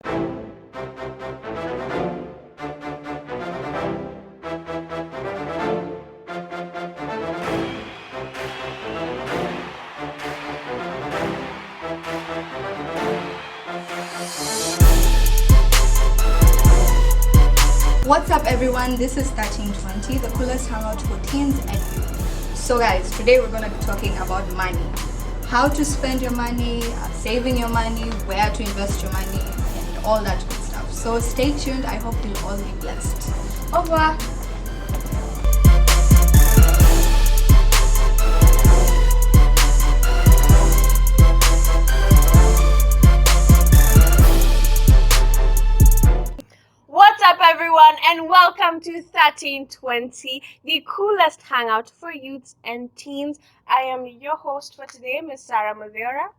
What's up everyone, this is 1320, the coolest hangout for teens and youth. So guys, today we're going to be talking about money. How to spend your money, saving your money, where to invest your money, and all that good stuff. So stay tuned, I hope you'll all be blessed. Au revoir! What's up everyone and welcome to 1320, the coolest hangout for youths and teens. I am your host for today, Miss Sarah Maviora.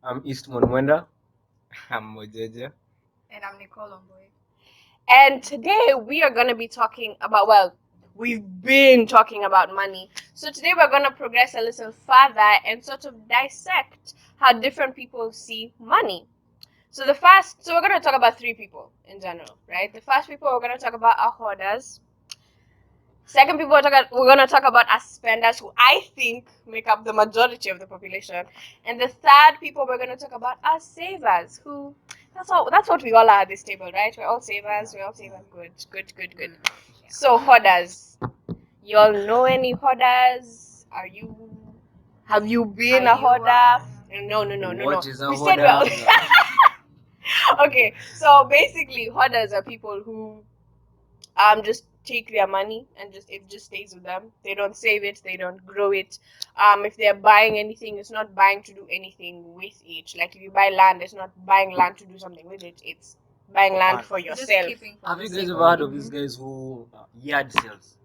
I'm Eastmon Mwenda. I'm Mojeje. And I'm Nicole Omboy. And today we are going to be talking about, we've been talking about money. So today we're going to progress a little further and sort of dissect how different people see money. So we're going to talk about three people in general, right? The first people we're going to talk about are hoarders. Second people we're going to talk about are spenders, who I think make up the majority of the population. And the third people we're going to talk about are savers, who that's what we all are at this table, right? We're all savers. Good. So hoarders. You all know any hoarders? Have you been a hoarder? No. What is a We said hoarder? Okay, so basically hoarders are people who just take their money and it just stays with them. They don't save it, they don't grow it. If they're buying anything, it's not buying to do anything with it. Like if you buy land, it's not buying land to do something with it, it's buying land for yourself. Have you guys ever heard of these guys who yard sales?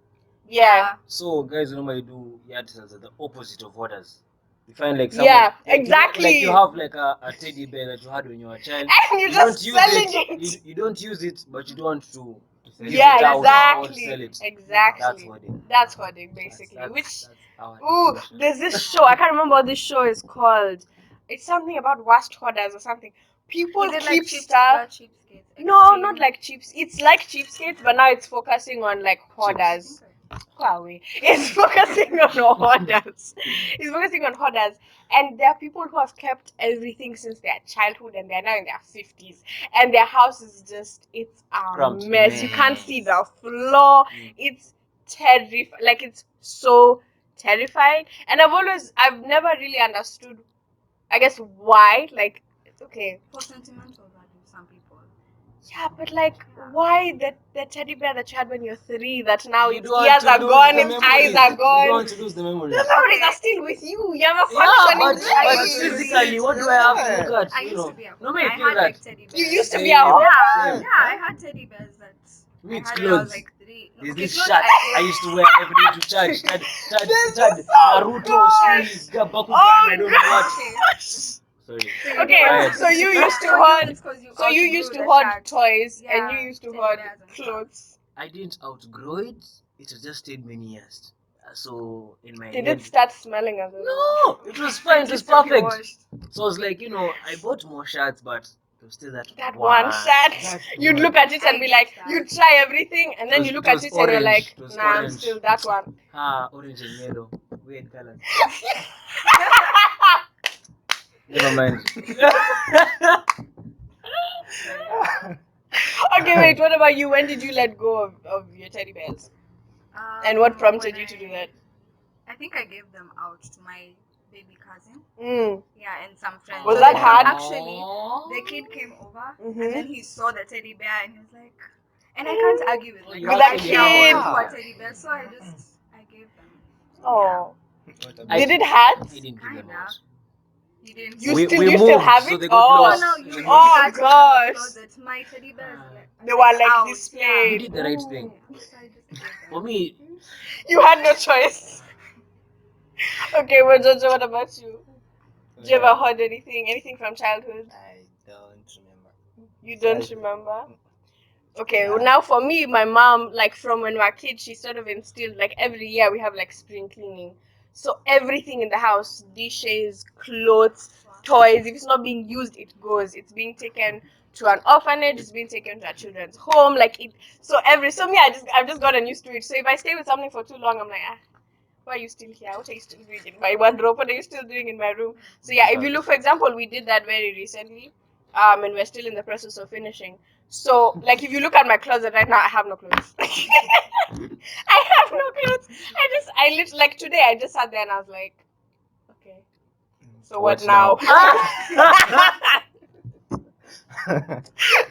Yeah. So guys normally do yard sales are the opposite of hoarders. You find like someone, Yeah, like, exactly. you have like a teddy bear that you had when you were a child. And you're don't just use selling it. it. You don't use it, but you don't want to give Yeah, it out or exactly. sell it. Exactly. That's hoarding. Basically. That's our Ooh, definition. there's this show. I can't remember what this show is called. It's something about worst hoarders or something. People keep stuff. No, not like cheaps. It's like cheapskates, but now it's focusing on like hoarders. Huawei. It's focusing on hoarders. It's focusing on hoarders. And there are people who have kept everything since their childhood and they're now in their 50s. And their house is just, it's a Crumbs. mess. You can't see the floor. It's terrifying. Like, it's so terrifying. And I've never really understood, I guess, why. Like, it's okay. For sentimental value, some people. Yeah, but like, why the teddy bear that you had when you're 3, that now You its don't want ears to are lose gone, the its memories. eyes are You gone. don't want to lose the memories. The memories are still with you. You have a Yeah, functioning but brain. physically, what do I have to look at? I used to be a No, me, I I feel had that. like teddy bears. You used to be Same. a whore. Yeah, I had teddy bears that Me, I it's had when I was clothes. like 3. No, There's okay, this clothes shirt I I used to wear every day to church. This Chad, is so Naruto, good. Squeeze, Bakugan, Oh, I don't know what. gosh. Sorry. Okay, Right. so you used to So hoard. it's 'cause you So you outgrew used to the hoard shirt. toys, Yeah, and you used to teddy hoard bears and stuff. clothes. I didn't outgrow it. It has just stayed many years. So in my Did head, it start smelling as well? no, it was fine. It was Just to be perfect. washed. So I was like, I bought more shirts, but it was still That one shirt, That you'd one. look at it and be like, you'd try everything, and then It you look was at it and you're orange. like, It was nah, I'm orange. still that one. Orange and yellow, weird colors. Never mind. Okay, wait, what about you? When did you let go of your teddy bears? And what prompted you to do that? I think I gave them out to my baby cousin. Mm. Yeah, and some friends. Was So that the kid- hard? Actually, the kid came over Mhm. and then he saw the teddy bear and he was like, and I can't argue with like With that actually kid. I want to a teddy bear, so I gave them. Oh. I- Did it hurt? I didn't give them Kinda. out. You didn't. You We still moved, have so it? they got Oh. lost. No, you Oh, had to gosh. closet. My teddy bears They were like out. You displayed. did the right thing. Yeah, so I just gave them. For me, You had no choice. Okay, well, Jojo, what about you? Did you ever heard anything from childhood? I don't remember. You don't remember? Okay, well, now for me, my mom, like from when we were kids, she sort of instilled, like every year we have like spring cleaning. So everything in the house, dishes, clothes, toys, if it's not being used, it goes. It's being taken to an orphanage, it's being taken to a children's home. Like it. So me, I've just gotten used to it. So if I stay with something for too long, I'm like, why are you still here? What are you still doing in my wardrobe? What are you still doing in my room? So yeah, if you look, for example, we did that very recently, and we're still in the process of finishing. So like, if you look at my closet right now, I have no clothes. I have no clothes. I literally, like today, I just sat there and I was like, okay, so what now?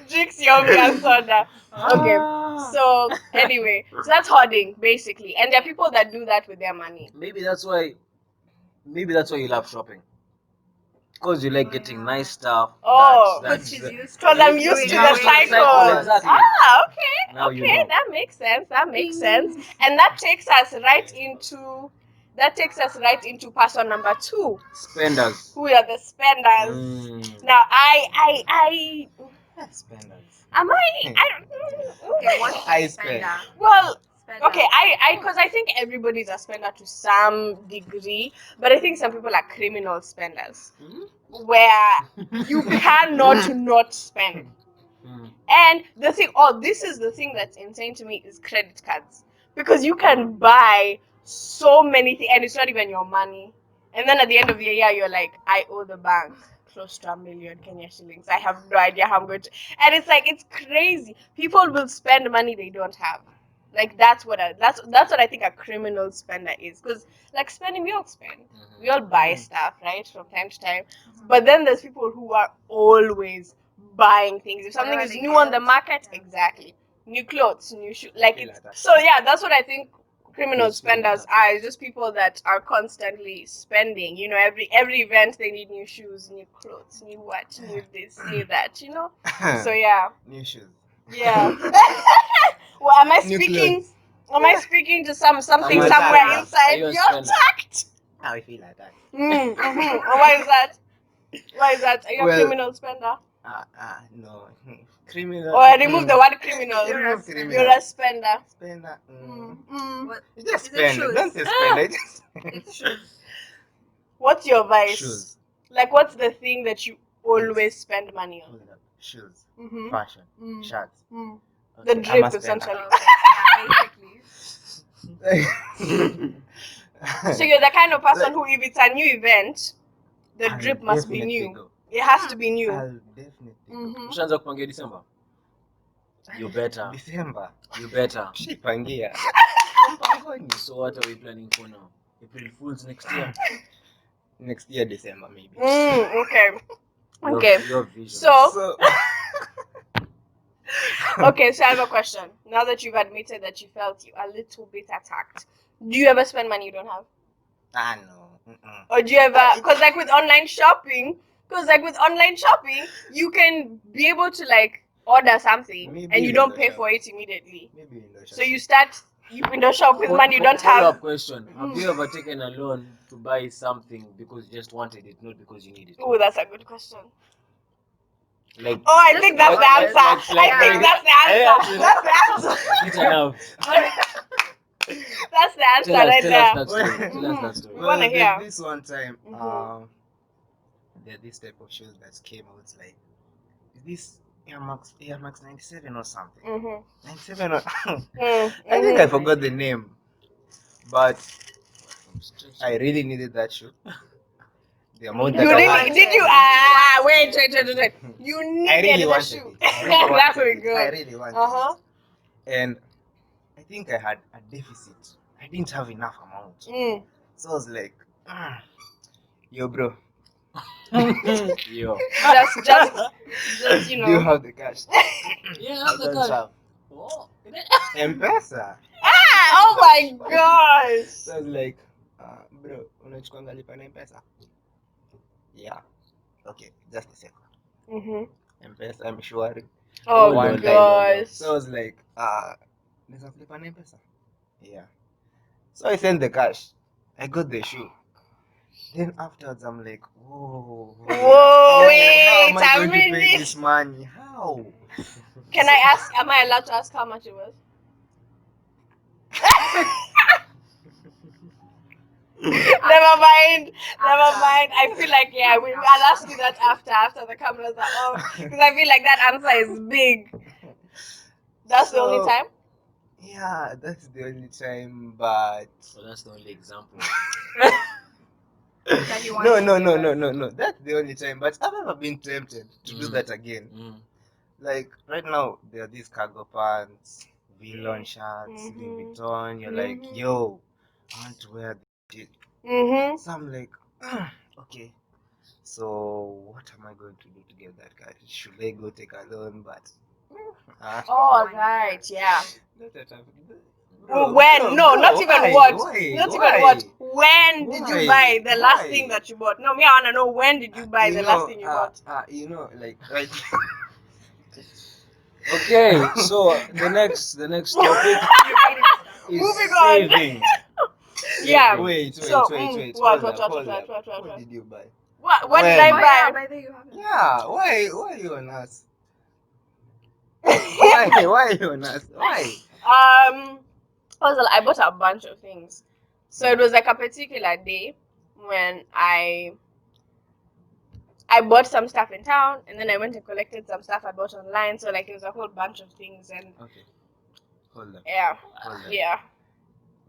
Drinks yummy and soda. Okay. So anyway, so that's hoarding basically, and there are people that do that with their money. Maybe that's why you love shopping. Because you like getting nice stuff. Oh, Because she's used to because I'm it, used to doing the that. cycle. Exactly. Okay, Now you okay, know. that makes sense. That makes sense, and that takes us right into person number 2. Spenders. Who are the spenders? Now, I Spenders. am I don't. Okay, what's I a spend. spender? Well, Spender. okay, because I think everybody's a spender to some degree, but I think some people are criminal spenders, where you cannot not spend. And this is the thing that's insane to me, is credit cards, because you can buy so many things, and it's not even your money. And then at the end of the year, you're like, I owe the bank close to 1,000,000 Kenya shillings. I have no idea how I'm going to. And it's like, it's crazy. People will spend money they don't have. Like that's what I think a criminal spender is. Because like spending, we all spend, we all buy stuff, right, from time to time. But then there's people who are always buying things. If something is new on the market, exactly, new clothes, new shoes, like it's. So yeah, that's what I think criminal spenders are. It's just people that are constantly spending. You know, every event they need new shoes, new clothes, new watch, new this, new that. You know. So yeah. New shoes. Yeah. Well, am I New speaking? clothes. Am I speaking to something Are you a somewhere spender? inside Are you a your spender? tact? How I feel like that. Why is that? Why is that? Are you a Well, criminal spender? No. Criminal. Or I remove the word criminal. Remove criminal. You're a spender. Spender. What? You just Is it spend. shoes? Don't say spender. Just It's shoes. What's your vice? shoes. Like, what's the thing that you always spend money on? Hold up. Shoes. Mm-hmm. Fashion. Mm. Shirts. Mm. Okay, The I'm drip, a spender. essentially. Basically. So you're the kind of person who, if it's a new event, the I'll drip must be definitely new. go. It has to be new. I'll definitely go. Mm-hmm. Ushaanza kupangia December? You better. December. You better. Shipangia. So what are we planning for now? April Fools next year? Next year, December, maybe. Okay. Your- Okay. Your vision. So, okay, so I have a question. Now that you've admitted that you felt a little bit attacked, do you ever spend money you don't have? No. Or do you ever, because like with online shopping, you can be able to like order something Maybe and you in don't the pay shop. for it immediately. Maybe in the shop. So you window shop with money you don't Follow-up have. question. Have you ever taken a loan to buy something because you just wanted it, not because you needed it? Oh, that's a good question. Like, Oh, I think that's the answer. I think that's the answer. That's the answer. it's enough. That's the answer Tell us, right tell there. us that story. Tell us that story. We wanna hear. This one time, Mhm. there's this type of shoes that came out. It's like, is this Air Max 97 or something? 97 or I think I forgot the name, but I really needed that shoe. The amount that You I really had, did you? Wait. You I needed really the wanted shoe. it. I really That's wanted very it. I good. really wanted Uh-huh. it. And I think I had a deficit. I didn't have enough amount. So I was like, yo, bro, Yo. Just you do you know. have the cash? Yeah, I don't have. Oh. M-Pesa. Oh my gosh. So I was like, bro, unachukuanga lipa na M-Pesa? Yeah. Okay, just a second. M-Pesa, I'm sure. Oh One my time. gosh. So I was like, there's a lipa na M-Pesa? Yeah. So I sent the cash. I got the shoe. Then afterwards, I'm like, whoa. Whoa, How wait am I a going to pay minute. this money? How? Can I ask? Am I allowed to ask how much it was? Never mind. Never mind. I feel like I'll ask you that after the cameras are off because I feel like that answer is big. That's the only So, time. Yeah, that's the only time, but So that's the only example. That you want no, to no, give no, us. no, no, no. That's the only time. But I've never been tempted to do Mm. that again. Mm. Like right now, there are these cargo pants, Vlon shirts, Louis Mhm. Vuitton. You're like, Mhm. yo, I want to wear this shit. Mhm. So I'm like, okay. So what am I going to do to get that car? Should I go take a loan? But Oh right, yeah. not that I'm- When? No, not even why? what. Why? Not even Why? what. When did you Why? buy the last Why? thing that you bought? No, me, I wanna know when did you buy You the know, last thing you bought? like right. Okay, so the next topic is Moving on. saving. Yeah. Wait, So, what, hold up, hold up. what? What did you buy? What did I When? Oh yeah, buy? by the way, you haven't. Yeah, why are you on us? Why are you on us? Why? I bought a bunch of things. So it was like a particular day when I bought some stuff in town, and then I went and collected some stuff I bought online. So like it was a whole bunch of things, and Okay, hold up, yeah, hold up. yeah.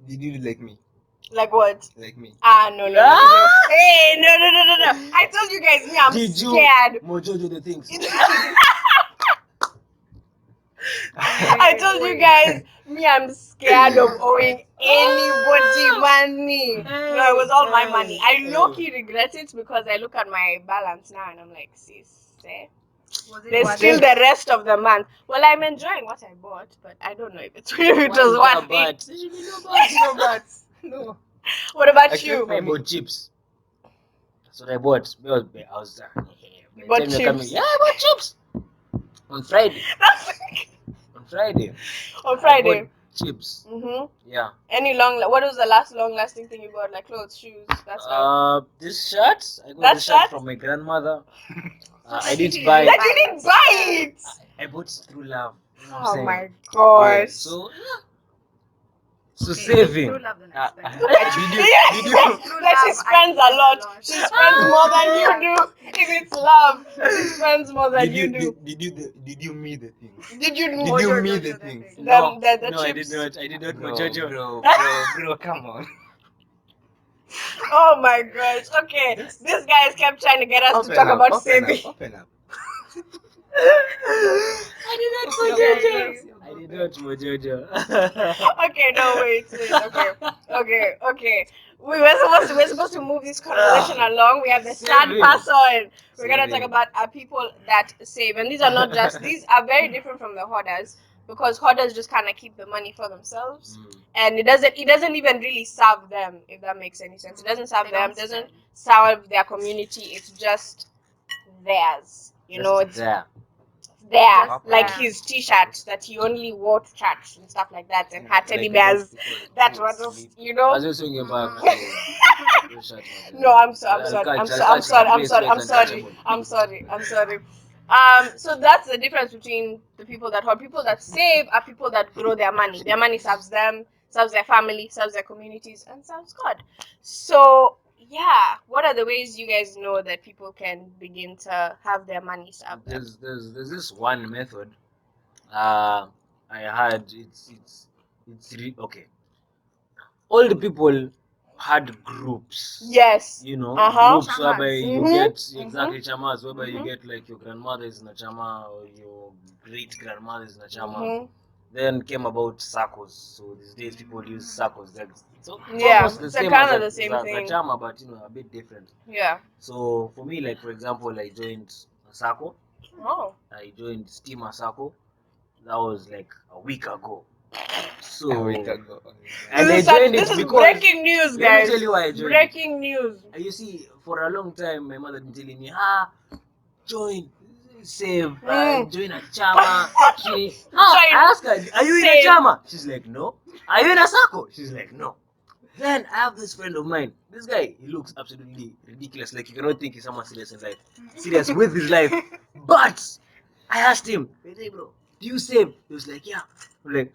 Did you do like me? Like what? Like me? No. Hey, no. I told you guys, me, I'm Did you scared. Mojojo the things? I told you guys, me, I'm scared of owing anybody money. No, it was all my money. I low-key regret it because I look at my balance now and I'm like, sis, Was it there's worth still it? the rest of the month. Well, I'm enjoying what I bought, but I don't know if it was worth it. There should be no buts. No, but no. What about Actually, you? for I me, bought chips. That's what I bought. I was by the bought time you're coming, chips? yeah, I bought chips on Friday. On Friday. On I Friday. bought chips. Yeah. What was the last long-lasting thing you bought? Like clothes, shoes, that stuff. This shirt. I got That this shirt shirt? from my grandmother. I Like, didn't you buy. That you didn't buy it. I bought it through love. You know what I'm Oh saying? my Yeah. gosh. So So Okay, saving. true love, then I spend. Did you? True That she love, spends I a lot. spend a lot. She spends more than you do. If it's love, she spends more than you do. did you meet the things? Did you Did know you Mojo, meet Jojo, the that things? thing. No, the no, I did chips? not. I did not, Bro, Mojojo. bro, come on. Oh my gosh. Okay. These guys kept trying to get us to talk about saving. Open up. I did not, Mojojo. I did not, Mojojo. Okay, no, wait. Okay. We're supposed to move this conversation along. We have the third Saving. person. We're gonna talk Saving. about people that save, and these are very different from the hoarders because hoarders just kind of keep the money for themselves, and it doesn't even really serve them, if that makes any sense. It doesn't serve They them. don't Doesn't spend. serve their community. It's just theirs. It's there. there, Just like there. his T-shirt that he only wore to church and stuff like that, and her teddy Like bears. that That was, I was just swinging back. No, I'm sorry. So that's the difference between the people that hoard. People that save are people that grow their money. Their money serves them, serves their family, serves their communities, and serves God. So yeah, what are the ways you guys know that people can begin to have their money serve them? There's this one method. I had okay. All the people had groups. Yes. Groups whereby you Mhm. get exactly chamas, whereby you Mhm. get like your grandmother is in a chama or your great grandmother is in a chama. Mhm. Then came about circles. So these days people use circles. So it's Yeah, almost the it's same kind as of the same thing. a chama, but a bit different. Yeah. So for me, like for example, I joined a circle. Oh. I joined Steamer Circle. That was like a week ago. So A week ago. and I joined This it is because breaking news, let guys. me tell you why I joined Breaking news. it. You see, for a long time, my mother had been telling me, join, save, join a chama. I asked her, are you in a chama? She's like, no. Are you in a circle? She's like, no. Then I have this friend of mine. This guy, he looks absolutely ridiculous. Like you cannot think he's someone serious in life. Serious with his life. But I asked him, hey bro, do you save? He was like, yeah. I'm like,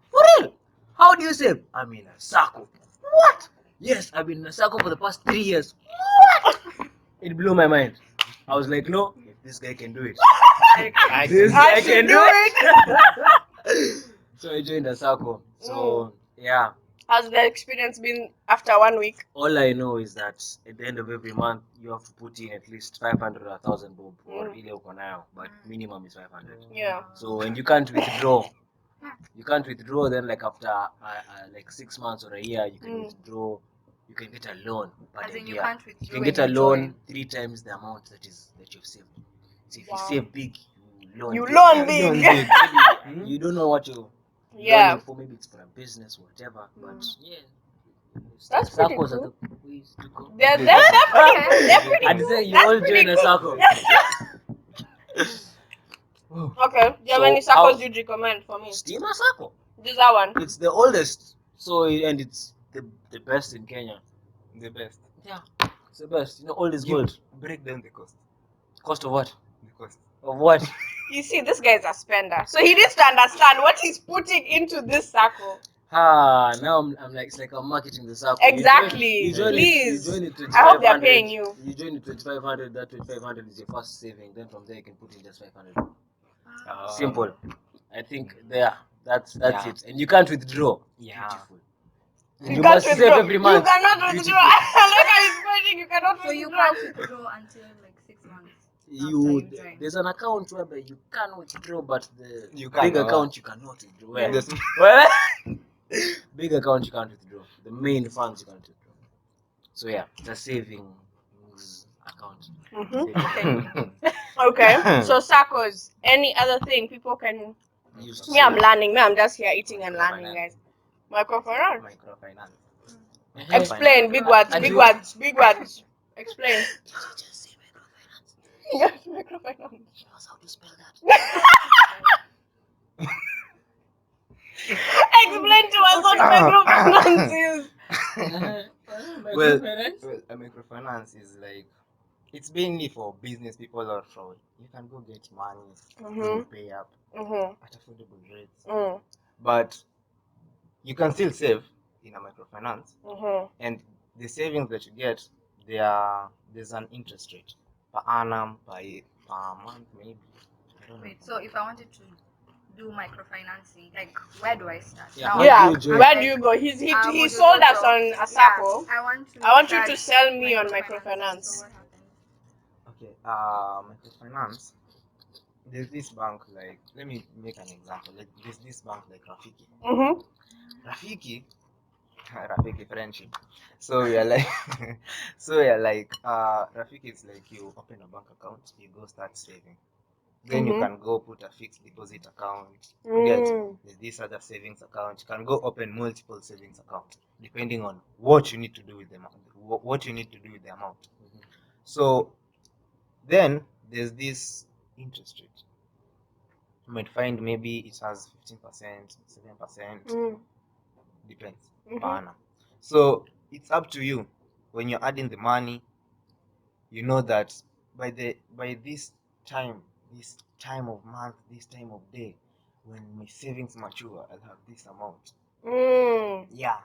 for real? How do you save? I'm in a circle. What? Yes, I've been in a circle for the past 3 years. It blew my mind. I was like, no, if this guy can do it, this I guy should can do do it. So I joined a circle. So yeah, How's the experience been after 1 week? all I know is that at the end of every month you have to put in at least 500 or 1,000 bob or really uko nayo, but minimum is 500. Yeah. So and you can't withdraw. You can't withdraw. Then like after like 6 months or a year, you can withdraw. You can get a loan. But As in you yeah, can't you withdraw can get when a you loan join. 3 times the amount that you've saved. So if Wow. you save big, you loan You big. loan big. Maybe you don't know what you're Yeah. loaning for. Maybe it's for a business or whatever. But yeah, That's pretty circles are cool. the ways to go. They're pretty I'd cool. say you That's all pretty join a cool. circle. Okay. Do you have So any circles you'd recommend for me? Steamer circle. This that one. It's the oldest. So and it's the best in Kenya. The best. Yeah, it's the best. You know, old is You gold. break down the cost. Cost of what? The cost. Of what? You see, this guy is a spender. So he needs to understand what he's putting into this circle. Now I'm like, it's like I'm marketing the circle. Exactly. You join Please. It, you join it I hope they're 2,500. paying you. You join it 2,500. That 2,500 is your first saving. Then from there you can put in just 500. Simple. I think there. That's Yeah. it. And you can't withdraw. Yeah. Beautiful. You must can't save withdraw. every month. You cannot withdraw. Beautiful. Look at his pointing. You cannot So you withdraw. can't withdraw until like 6 months. join. There's an account whereby you can withdraw, but the You big cannot. account you cannot withdraw. Where? This- Where? Big account you can't withdraw. The main funds you can't withdraw. So yeah, it's a savings account. Okay. So circles. Any other thing people can? Use Me, I'm learning. Me, I'm just here eating and learning, guys. Microfinance. Microfinance. Explain. Big words. Big words. Big words. Explain. Just say microfinance. Yes, microfinance. He knows how to spell that. Explain to us what microfinance is. Well, a microfinance is like, it's mainly for business people or fraud. You can go get money, you pay up at affordable rates, but you can still save in a microfinance, and the savings that you get, there's an interest rate per annum, per month, maybe. I don't know. Wait, so if I wanted to do microfinancing, like where do I start? Yeah. Now, Yeah. How do you Where join? do you go? He would sold go us to- on a circle. I want you to start sell me on So microfinance. what happens? Okay, microfinance. There's this bank, like, let me make an example. Like, there's this bank like Rafiki. Rafiki friendship. So we are like, Rafiki is like, you open a bank account, you go start saving. Then you can go put a fixed deposit account. There's this other savings account. You can go open multiple savings accounts depending on what you need to do with them. What you need to do with the amount. So then there's this interest rate. You might find maybe it has 15%, 7%, depends per annum. So it's up to you. When you're adding the money, you know that by this time of month, this time of day, when my savings mature, I'll have this amount. Yeah.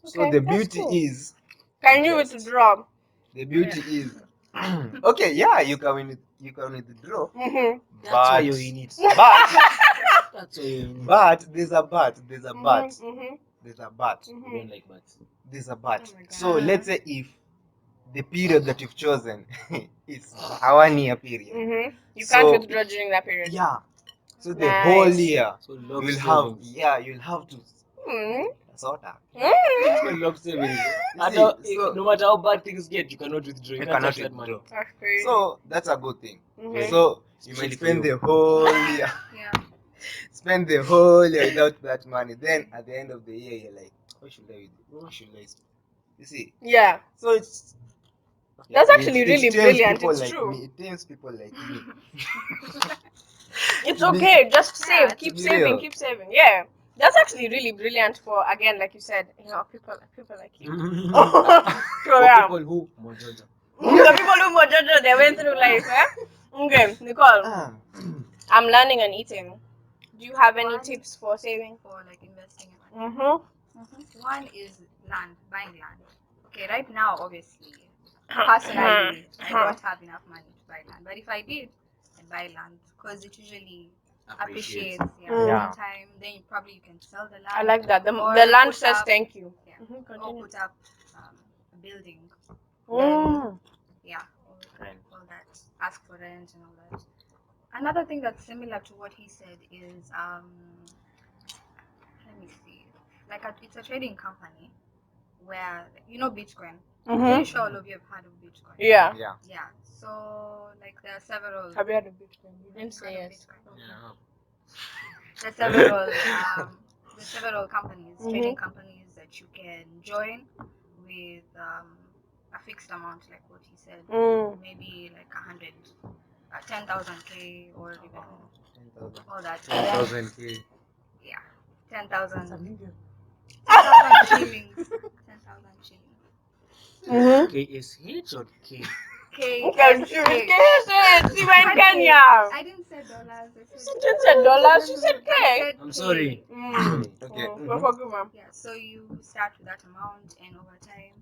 So Okay, the that's beauty cool. is, Can you yes, withdraw? the beauty is, okay, yeah, you can withdraw, That's why but you're in it. That's why you're in it. but there's a but. There's a but. You don't like butts. There's a but. Oh my God. So let's say if the period that you've chosen is a 1 year period. You So- can't withdraw during that period. Yeah. So the Nice. whole year So love you'll savings. you'll have to Mm. sort that. It's called love savings. see, so- No matter how bad things get, you cannot withdraw. You can't cannot touch that money. withdraw. That's crazy. So that's a good thing. Mhm. So you might Especially for spend you. the whole year Yeah. spend the whole year without that money. Then at the end of the year you're like, what should I spend? You see? Yeah. So it's That's actually it really tames brilliant. people It's like true. me. It tames people like me. It's To be- okay. Just Yeah, save. Keep be saving. real. Keep saving. Yeah. That's actually really brilliant for, again, like you said, people like you. So For yeah. people who Mojojo. The people who Mojojo, they went through life, Okay, Nicole, Ah. I'm learning and eating. Do you have any One- tips for saving? For like investing in money. Mm-hmm. One is land, buying land. Okay, right now, obviously, personally, I don't have enough money to buy land. But if I did, I'd buy land because it usually appreciates. Yeah, Yeah. over time. Then you can sell the land. I like that. The Or land put says up- thank you. Yeah. Mhm, Or continue. put up a building. Mm. Yeah. Rent. All that. Ask for rent and all that. Another thing that's similar to what he said is let me see, it's a trading company where Bitcoin. I'm Mhm. pretty sure all of you have heard of Bitcoin. Yeah. Yeah. Yeah. So there are several. Have you had a Bitcoin? You didn't Heard say of yes. Bitcoin? Yeah. There's several companies, trading companies that you can join with a fixed amount, like what he said, Mm. maybe like 10,000 K or even 10,000. all that. 10,000K. Yeah, 10,000. a million. 10,000 shillings. 10,000 shillings. Mhm. KSH or K? K. Okay, S she H. see we're in Okay, Kenya. I didn't say dollars. I She didn't say dollars. She said I K. said I'm K. sorry. Mm. Okay. Go for good, ma'am. Yeah, so you start with that amount, and over time,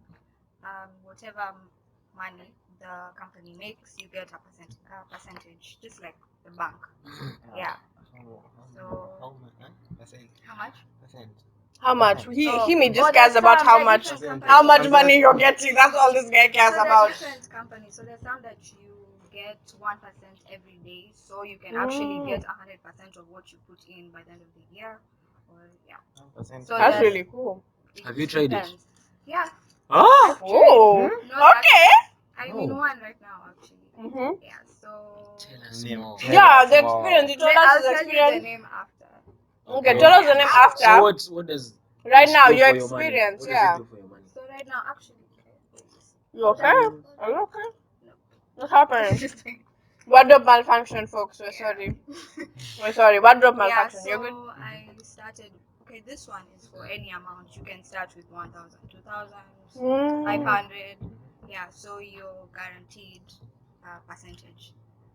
whatever money the company makes, you get a percentage, just like the bank. Yeah. So Percent. how much? Percent. How much? He may just there's cares about some, how there are much different companies. how much money you're getting. That's all this guy cares So there are about. different companies. So there's some that you get 1% every day, so you can actually get 100% of what you put in by the end of the year. Or yeah. 1%. So That's there's- really cool. Have you tried it? depends. Yeah. Oh! I've tried. Oh, Not okay. I'm Oh. in one right now, actually. Mhm. Yeah. So. Tell us Name. more. Yeah, the Wow. experience. You told I'll us his tell you the experience. name after. Okay, tell us the name after. So what does Right it now, do your for your money? experience. What Yeah. does it do for your money? So right now, actually. You okay? Are you okay? No. What's happening? Wardrobe malfunction, folks. We're sorry. We're sorry. Wardrobe Yeah, malfunction. so You're good. I started. Okay, this one is for any amount. You can start with 1,000, 2,000, Mm. 500. Yeah, so you're guaranteed a percentage.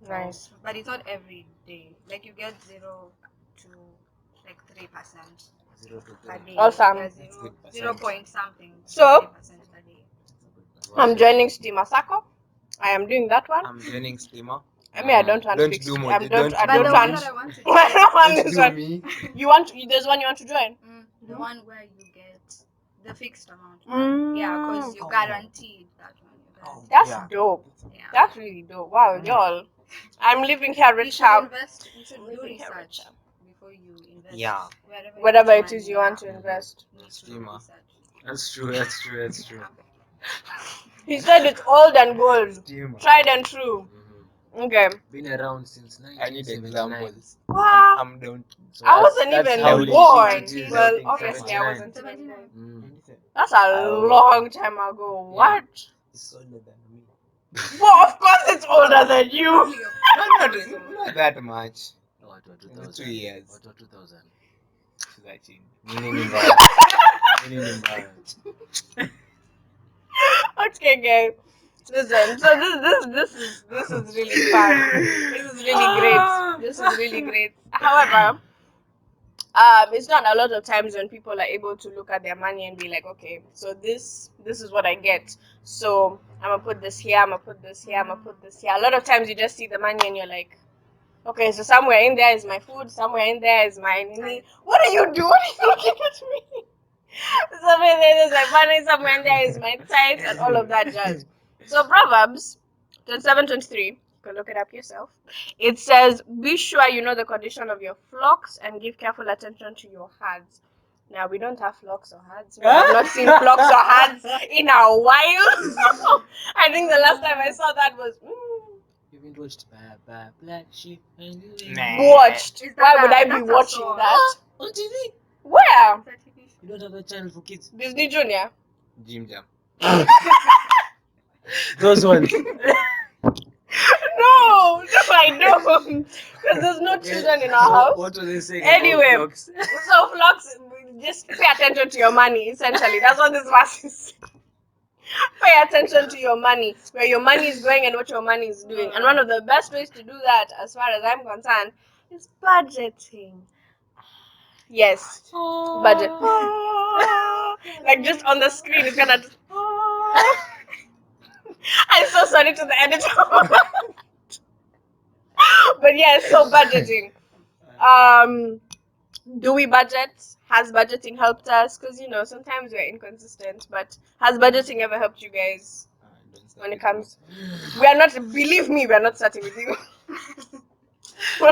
Nice. But it's not every day. Like you get 0 to like 3% 0 to per 3. day. Awesome. Yeah, That's good 0 percent. point something. So- 3% per day. I'm joining Steam Asako. I am doing that one. I'm joining Steamer. I mean, I don't want Don't fixed. do more. I Don't don't. do I But don't the more. one want. that I want to do, I don't want Don't this do one. me. You want? There's one you want to join. the one where you get the fixed amount. Mm. Yeah, because you're guaranteed that one. You're guaranteed. That's Yeah. dope. Yeah. That's really dope. Wow, y'all. I'm living here You rich should how invest. You should do Living here research richer. before you invest. Yeah. whatever you it put is money, you want to yeah. invest. You need to do Streamer. research. That's true. That's true. That's true. He said it's old and gold, Steamer. tried and true. Okay. Been around since I need 1979. examples. Wow. I'm down. So I that's- wasn't that's even how born. legit it is. Well, Doubting obviously I 79. wasn't even born. 79. That's a long time ago. What? It's older than me. Well, of course it's older than you. Not that much. What, 2000? 2 years. What, 2000? Meaning Okay, guys. Listen, so this is really fun. This is really great. This is really great. However, it's not a lot of times when people are able to look at their money and be like, okay, so this is what I get. So I'm gonna put this here. I'm gonna put this here. I'm gonna put this here. A lot of times you just see the money and you're like, okay, so somewhere in there is my food. Somewhere in there is my money. What are you doing? What are you looking at me? Somewhere there is my money. Somewhere in there is my tithes and all of that jazz. So Proverbs 27:23, you can look it up yourself. It says, be sure you know the condition of your flocks and give careful attention to your herds. Now, we don't have flocks or herds. We have not seen flocks or herds in a while. I think the last time I saw that was You haven't watched Black Sheep and you Nah. watched. Is that Why would a- I be that's a watching song? that? on TV. Where? You don't have a channel for kids. Disney Junior. Jim Jam. Those ones. No, I don't. Because there's no children in our house. What were they saying? Anyway. about flocks? So flocks, just pay attention to your money, essentially. That's what this verse is. Pay attention to your money, where your money is going and what your money is doing. And one of the best ways to do that, as far as I'm concerned, is budgeting. Yes, budget. Like just on the screen, it's gonna just. I'm so sorry to the editor. But yeah, so budgeting. Do we budget? Has budgeting helped us? Because sometimes we're inconsistent. But has budgeting ever helped you guys when it comes? We are not. Believe me, we are not starting with you.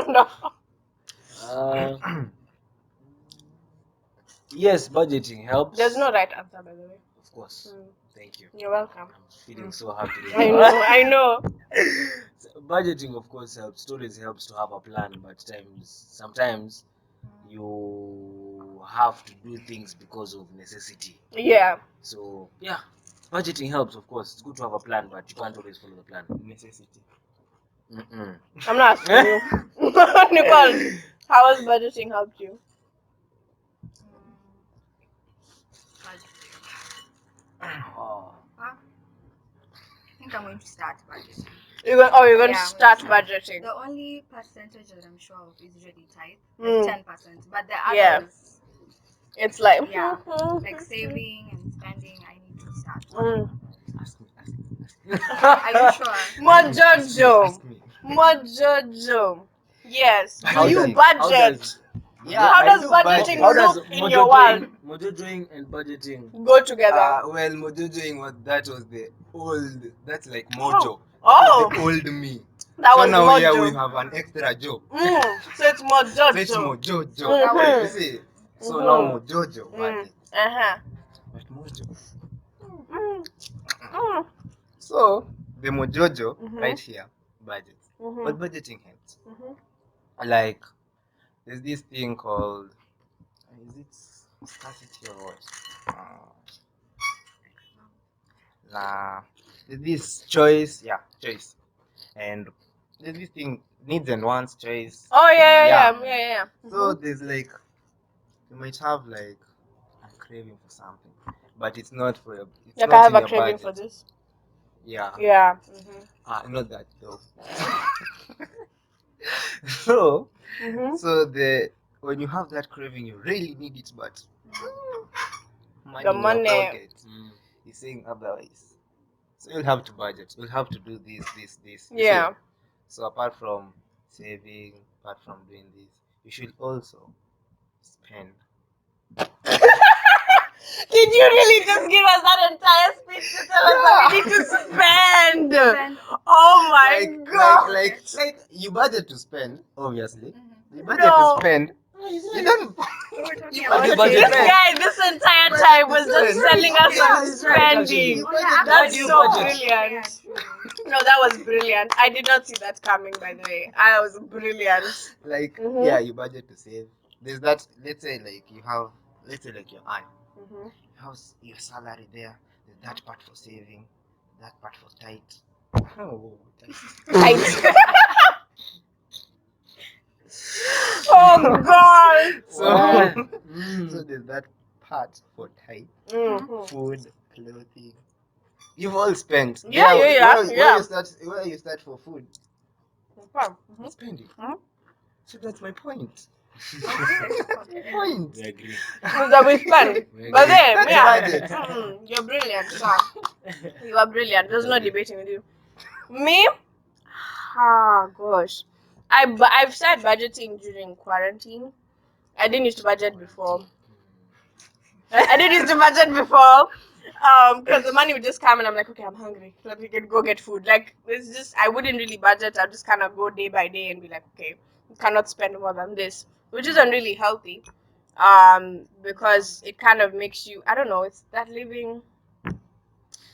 No. Yes, budgeting helps. There's no right answer, by the way. Of course. Thank you. You're welcome. I'm feeling so happy. I know. Budgeting, of course, helps. It always helps to have a plan, but sometimes you have to do things because of necessity. Yeah. So yeah, budgeting helps. Of course, it's good to have a plan, but you can't always follow the plan. Necessity. I'm not asking you. Nicole, how has budgeting helped you? Oh. I think I'm going to start budgeting. You're going Yeah, to start budgeting. The only percentage that I'm sure of is usually tithe, Mm. like 10%. But the others, Yeah. It's like yeah, like saving and spending, I need to start. Ask me. Are you sure? Mojojo. Ask me. Mojojo. Yes. How Do you does- budget? How I does do budgeting How does look in your world? mojojoing and budgeting? Go together. Well, mojojoing that was the old. That's like mojo. Oh. The old me. That So was now here we mojo. have an extra job. So it's So it's mojojo. mojojo. Mhm. You see? So Mhm. now mojojo. Budget. Uh-huh. But mojo. Mm. So the mojojo Mhm. right here, budget. Mhm. But budgeting helps. Mhm. Like there's this thing called is it scarcity or what? Nah. There's this choice, choice. And there's this thing needs and wants choice. Oh yeah. Yeah. So there's like you might have like a craving for something, but it's not for your. It's Like not I have in a your craving budget. for this. Yeah. Yeah. Not that though. So Mhm. so when you have that craving, you really need it, but money The in your money. pocket is saying otherwise. So you'll have to budget. You'll have to do this. You see? Yeah. So apart from saving, apart from doing this, you should also spend. Did you really just give us that entire speech to tell us that we need to spend? Spend. Oh my god! Like you budget to spend, obviously. You budget No. to spend. You don't. We're talking You about budget This to spend. guy, this entire time was just selling us Yeah, on he's right, actually. spending. Oh, yeah, That's you so budget? brilliant. No, that was brilliant. I did not see that coming, by the way. I was brilliant. Like Mhm. yeah, you budget to save. There's that. Let's say like you have. Let's say like your earn. Mhm. You have your salary there. There's that part for saving. That part for tight. Oh, Tight. Oh god. So there's that part for tight. Mhm. Food, clothing. You've all spent. Yeah. Where you start for food? Mhm. Spending. Mhm. So that's my point. Okay. Point. We agree. That we spend. We But agree. then, That's yeah. budget. You're brilliant, sir. You are brilliant. There's no debating with you. Me? Ah, gosh. I've started budgeting during quarantine. I didn't used to budget before. I didn't used to budget before. Because the money would just come and I'm like, okay, I'm hungry. Let me go get food. Like it's just I wouldn't really budget. I'd just kind of go day by day and be like, okay, you cannot spend more than this, which isn't really healthy. Because it kind of makes you, I don't know, it's that living.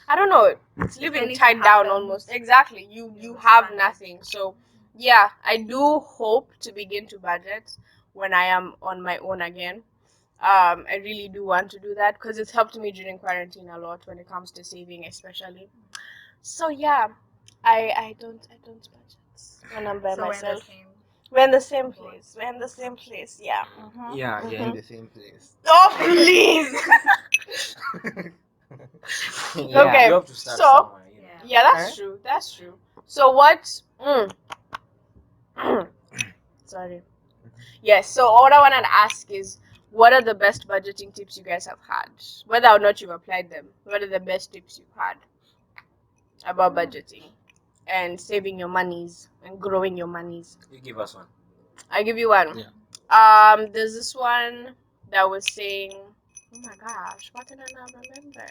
I don't know. It's living Anything tied down happens, almost. Exactly. You have nothing. So yeah, I do hope to begin to budget when I am on my own again. I really do want to do that because it's helped me during quarantine a lot when it comes to saving, especially. So yeah, I don't budget when I'm by So we're in the myself. same. We're in the same place. We're in the same place. Yeah. Yeah, you're in the same place. Oh please. Yeah. Okay. You have to start So- somewhere. You know. Yeah. Yeah, that's true. That's true. So what? Sorry. Yes. So what I want to ask is, what are the best budgeting tips you guys have had? Whether or not you've applied them, what are the best tips you've had about budgeting and saving your monies and growing your monies? You give us one. I give you one. Yeah. There's this one that was saying, oh my gosh, what did I not remember?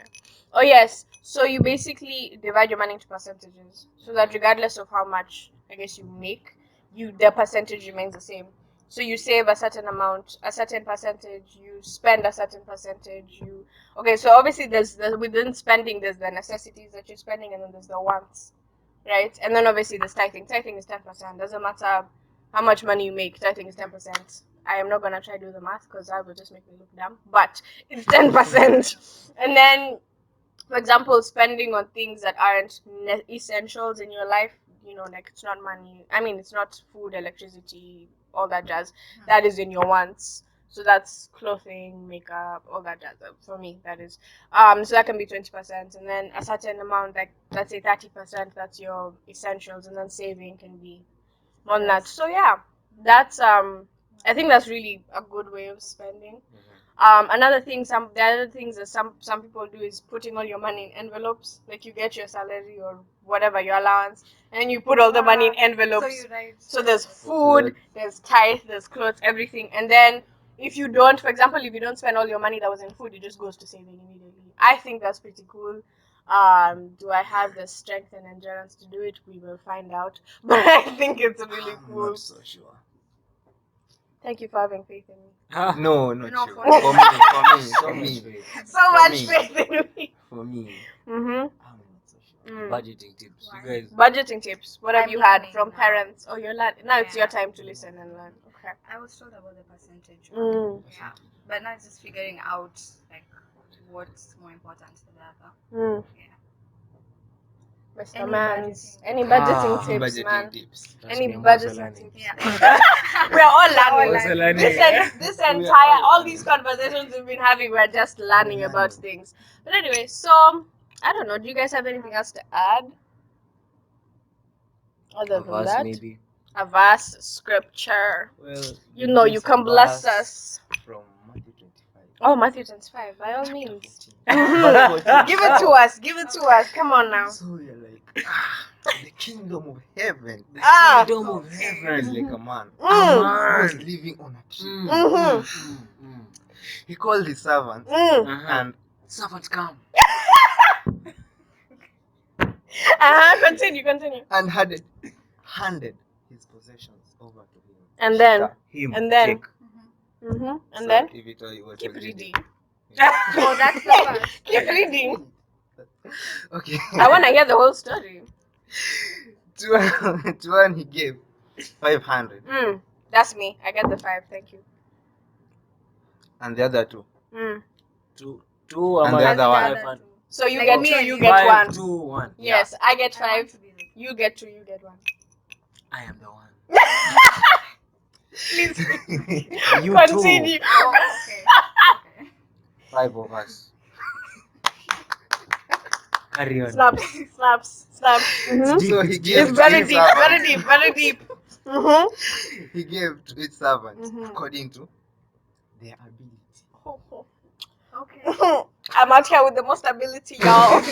Oh yes, so you basically divide your money into percentages, so that regardless of how much I guess you make, the percentage remains the same. So you save a certain amount, a certain percentage, you spend a certain percentage, so obviously within spending there's the necessities that you're spending, and then there's the wants, right? And then obviously there's tithing. Tithing is 10%. Doesn't matter how much money you make, tithing is 10%. I am not gonna try to do the math because that would just make me look dumb, but it's 10%. And then, for example, spending on things that aren't essentials in your life, like it's not money. I mean, it's not food, electricity, all that jazz. That is in your wants. So that's clothing, makeup, all that jazz. For me, that is. So that can be 20%, and then a certain amount, like let's say 30%, that's your essentials, and then saving can be more than that. So yeah, that's I think that's really a good way of spending. Another thing, the other things that some people do is putting all your money in envelopes. Like you get your salary or whatever, your allowance, and you put all the money in envelopes. So there's food, there's tithe, there's clothes, everything. And then if you don't, for example, if you don't spend all your money that was in food, it just goes to saving immediately. I think that's pretty cool. Do I have the strength and endurance to do it? We will find out. But I think it's really cool. I'm not so sure. Thank you for having faith in me. No, not No, sure. for For me. So much faith in me. For me, Mm-hmm. I'm not so sure. Budgeting tips. Why? You guys. Budgeting tips. What have I'm you had learning from now. parents? Oh, you're learning. Now it's Yeah. your time to listen and learn. Okay. I was told about the percentage. Mm. Yeah, but now it's just figuring out like what's more important to the other. Mm. Yeah. Mr. Any Mans. budgeting Any tips? budgeting tips, Budgeting man? tips. Any me, I'm also budgeting learning. tips? Yeah. We're all learning. Also learning. This entire, all these conversations we've been having, we're just learning about things. But anyway, so I don't know. Do you guys have anything else to add? Other A than verse, that, maybe. a verse, scripture. Well, You can bless us. From Matthew 25. Oh, Matthew 25, by all means. Verse 14. Give it to us. Give it to us. Come on now. So you're like, the kingdom of heaven. Ah. Kingdom of heaven. Is like a man Mm. who was living on a tree. Mm-hmm. He called his servants Mm. and Servants come. Continue. and had handed his possessions over to him. And then, Him. and then, Take. and So then, if it were, what keep will you do? reading. Oh, that's the part. Keep reading. Okay. I want to hear the whole story. to one he gave 500, That's me. I get the 5. Thank you. and the other two. Two. And the other one. 500. So you Like get me 2, and you you. get 1. 5, 2, 1. Yes, I get I want 5. to be the- You get 2, you get 1. I am the one. Please You continue. too. Oh, okay. 5 of us. Carry on. Slaps. Mhm. So he gave It's very to each deep, servant- very deep. Mhm. He gave to each servant Mhm. according to their ability. Okay. I'm out here with the most ability, y'all.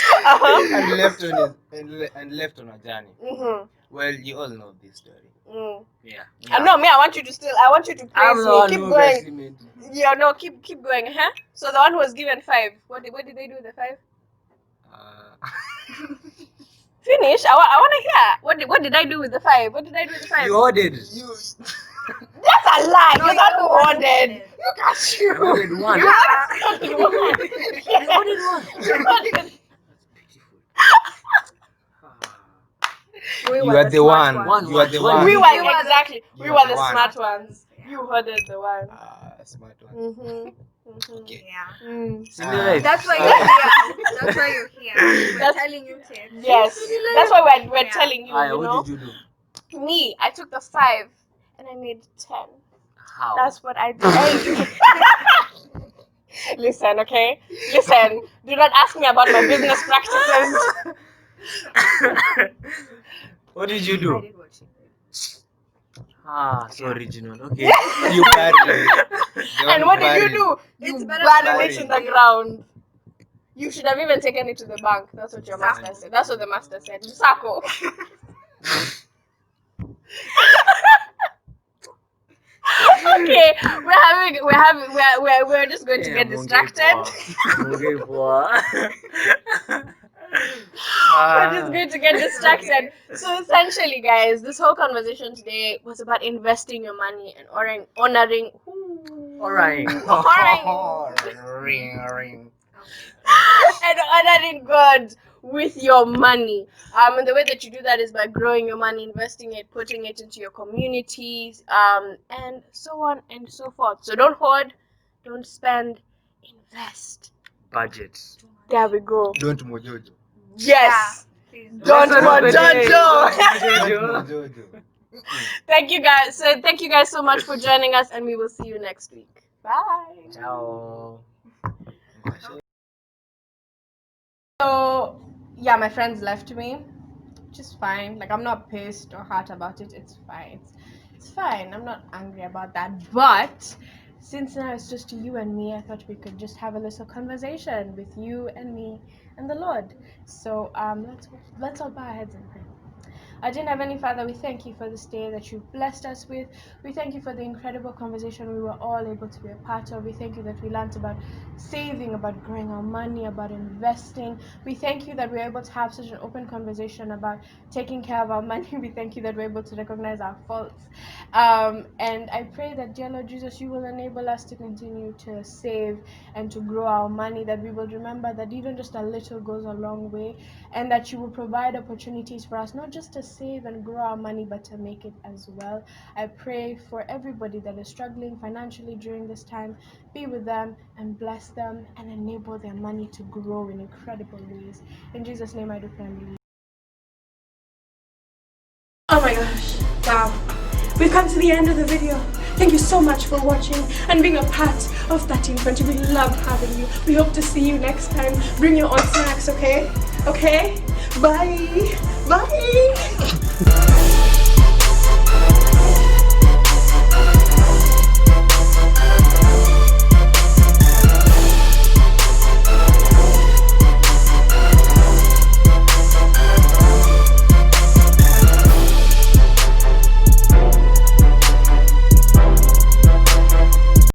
And left on left on a journey. Mhm. Well, you all know this story. Yeah. No, me. I want you to praise I'm the me. one Keep who going. gets limit. Yeah, no, keep going. So the one who was given 5. What did they do with the 5? Finish. I want to hear. What did I do with the 5? What did I do with the 5? You ordered. You That's a lie. No, You're you're not the who one who ordered. ordered. Look at you. I ordered one. You ordered one. You ordered one. You ordered. We You were are the smart one. ones. You are the One. one. We You were exactly. You We are were the the one. smart ones. You ordered the one. Smart one. Okay. Yeah. Cinderella. That's why you're here. That's why you're here. We're That's- telling you tips. Yes, that's why we're Yeah. telling you. Aya, You know, what did you do? me, I took the 5 and I made 10. How? That's what I did. Listen, okay? Listen. Do not ask me about my business practices. What did you I do? did what she did. So original. Okay. You buried it. And what did you do? It's You better buried it to in the ground. You should have even taken it to the bank. That's what your master said. That's what the master said. Sako. Okay, we're just going to get distracted. We're just going to get distracted. So essentially, guys, this whole conversation today was about investing your money and honoring Ring. and honoring God with your money. And the way that you do that is by growing your money, investing it, putting it into your communities, and so on and so forth. So don't hoard, don't spend, invest. Budget. There we go. Don't mojojo. Yes. Please Don't mojojo. Mojojo. Thank you guys. So thank you guys so much for joining us, and we will see you next week. Bye. Ciao. So yeah, my friends left me, which is fine. Like, I'm not pissed or hurt about it. It's fine. It's fine. I'm not angry about that. But since now it's just you and me, I thought we could just have a little conversation with you and me and the Lord. So let's all bow our heads and pray. Our dear Heavenly Father, we thank you for this day that you've blessed us with. We thank you for the incredible conversation we were all able to be a part of. We thank you that we learned about saving, about growing our money, about investing. We thank you that we're able to have such an open conversation about taking care of our money. We thank you that we're able to recognize our faults. And I pray that, dear Lord Jesus, you will enable us to continue to save and to grow our money, that we will remember that even just a little goes a long way, and that you will provide opportunities for us, not just to save and grow our money, but to make it as well. I pray for everybody that is struggling financially during this time. Be with them and bless them and enable their money to grow in incredible ways. In Jesus' name I do pray and believe. Oh my gosh, wow. We've come to the end of the video. Thank you so much for watching and being a part of 1320. We love having you. We hope to see you next time. Bring your own snacks, okay? Okay? Bye. Bye.